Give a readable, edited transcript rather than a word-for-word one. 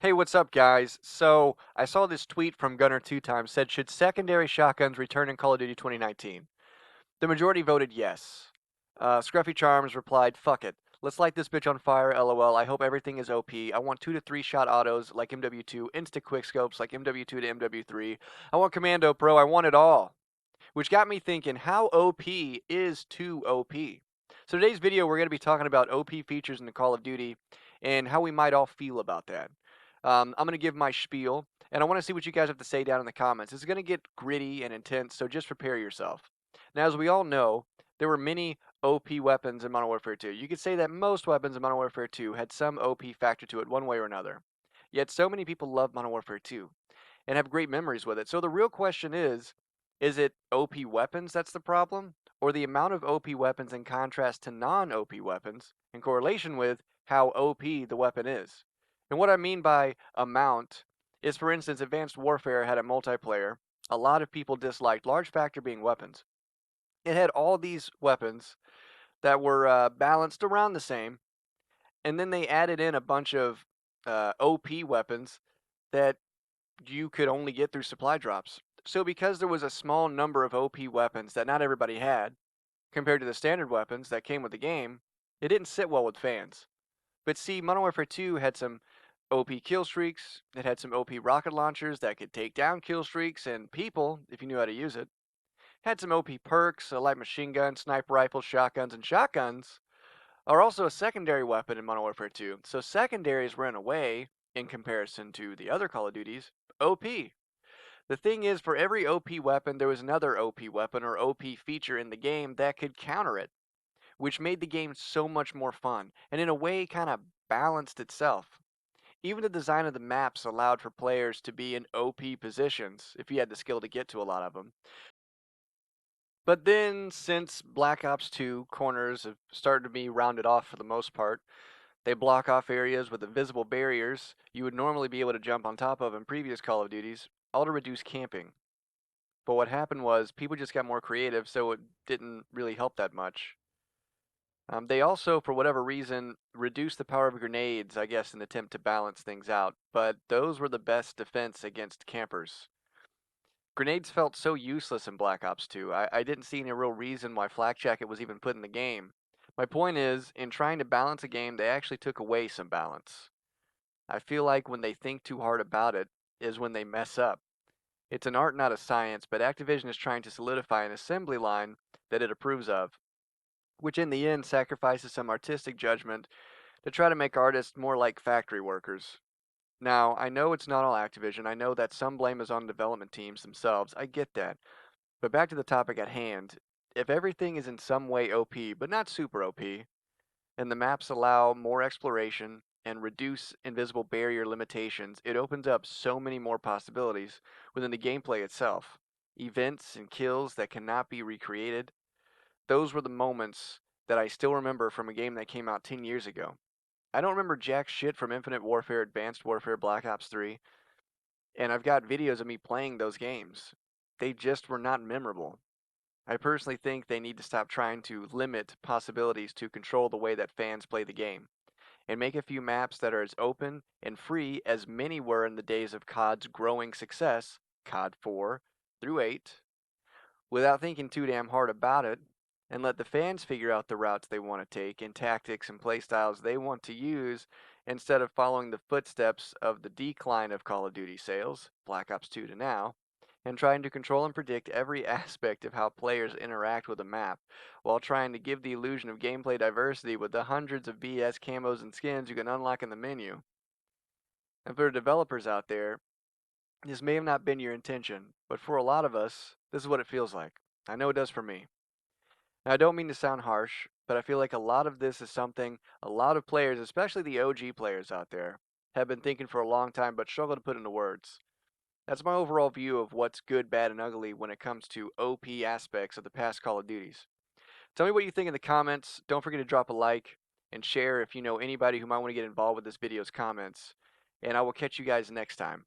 Hey, what's up, guys? So, I saw this tweet from Gunner 2 times said, should secondary shotguns return in Call of Duty 2019? The majority voted yes. Scruffy Charms replied, fuck it. Let's light this bitch on fire, lol. I hope everything is OP. I want 2 to 3 shot autos like MW2, insta quickscopes like MW2 to MW3. I want Commando Pro. I want it all. Which got me thinking, how OP is too OP? So, today's video, we're going to be talking about OP features in the Call of Duty and how we might all feel about that. I'm going to give my spiel, and I want to see what you guys have to say down in the comments. It's going to get gritty and intense, so just prepare yourself. Now, as we all know, there were many OP weapons in Modern Warfare 2. You could say that most weapons in Modern Warfare 2 had some OP factor to it, one way or another. Yet, so many people love Modern Warfare 2 and have great memories with it. So, the real question is it OP weapons that's the problem? Or the amount of OP weapons in contrast to non OP weapons in correlation with how OP the weapon is? And what I mean by amount is, for instance, Advanced Warfare had a multiplayer a lot of people disliked, large factor being weapons. It had all these weapons that were balanced around the same, and then they added in a bunch of OP weapons that you could only get through supply drops. So, because there was a small number of OP weapons that not everybody had, compared to the standard weapons that came with the game, it didn't sit well with fans. But see, Modern Warfare 2 had some OP kill streaks, it had some OP rocket launchers that could take down kill streaks and people, if you knew how to use it. Had some OP perks, a light machine gun, sniper rifles, shotguns, and shotguns are also a secondary weapon in Modern Warfare 2. So secondaries were in a way, in comparison to the other Call of Duties, OP. The thing is, for every OP weapon, there was another OP weapon or OP feature in the game that could counter it, which made the game so much more fun, and in a way kind of balanced itself. Even the design of the maps allowed for players to be in OP positions, if you had the skill to get to a lot of them. But then, since Black Ops 2 corners have started to be rounded off for the most part, they block off areas with invisible barriers you would normally be able to jump on top of in previous Call of Duties, all to reduce camping. But what happened was people just got more creative, so it didn't really help that much. They also, for whatever reason, reduced the power of grenades, I guess, in an attempt to balance things out. But those were the best defense against campers. Grenades felt so useless in Black Ops 2. I didn't see any real reason why Flak Jacket was even put in the game. My point is, in trying to balance a game, they actually took away some balance. I feel like when they think too hard about it is when they mess up. It's an art, not a science, but Activision is trying to solidify an assembly line that it approves of, which in the end sacrifices some artistic judgment to try to make artists more like factory workers. Now, I know it's not all Activision. I know that some blame is on development teams themselves. I get that. But back to the topic at hand. If everything is in some way OP, but not super OP, and the maps allow more exploration and reduce invisible barrier limitations, it opens up so many more possibilities within the gameplay itself. Events and kills that cannot be recreated. Those were the moments that I still remember from a game that came out 10 years ago. I don't remember jack shit from Infinite Warfare, Advanced Warfare, Black Ops 3, and I've got videos of me playing those games. They just were not memorable. I personally think they need to stop trying to limit possibilities to control the way that fans play the game, and make a few maps that are as open and free as many were in the days of COD's growing success, COD 4 through 8, without thinking too damn hard about it, and let the fans figure out the routes they want to take and tactics and playstyles they want to use instead of following the footsteps of the decline of Call of Duty sales, Black Ops 2 to now, and trying to control and predict every aspect of how players interact with a map, while trying to give the illusion of gameplay diversity with the hundreds of BS camos and skins you can unlock in the menu. And for the developers out there, this may have not been your intention, but for a lot of us, this is what it feels like. I know it does for me. Now, I don't mean to sound harsh, but I feel like a lot of this is something a lot of players, especially the OG players out there, have been thinking for a long time but struggle to put into words. That's my overall view of what's good, bad, and ugly when it comes to OP aspects of the past Call of Duties. Tell me what you think in the comments. Don't forget to drop a like and share if you know anybody who might want to get involved with this video's comments. And I will catch you guys next time.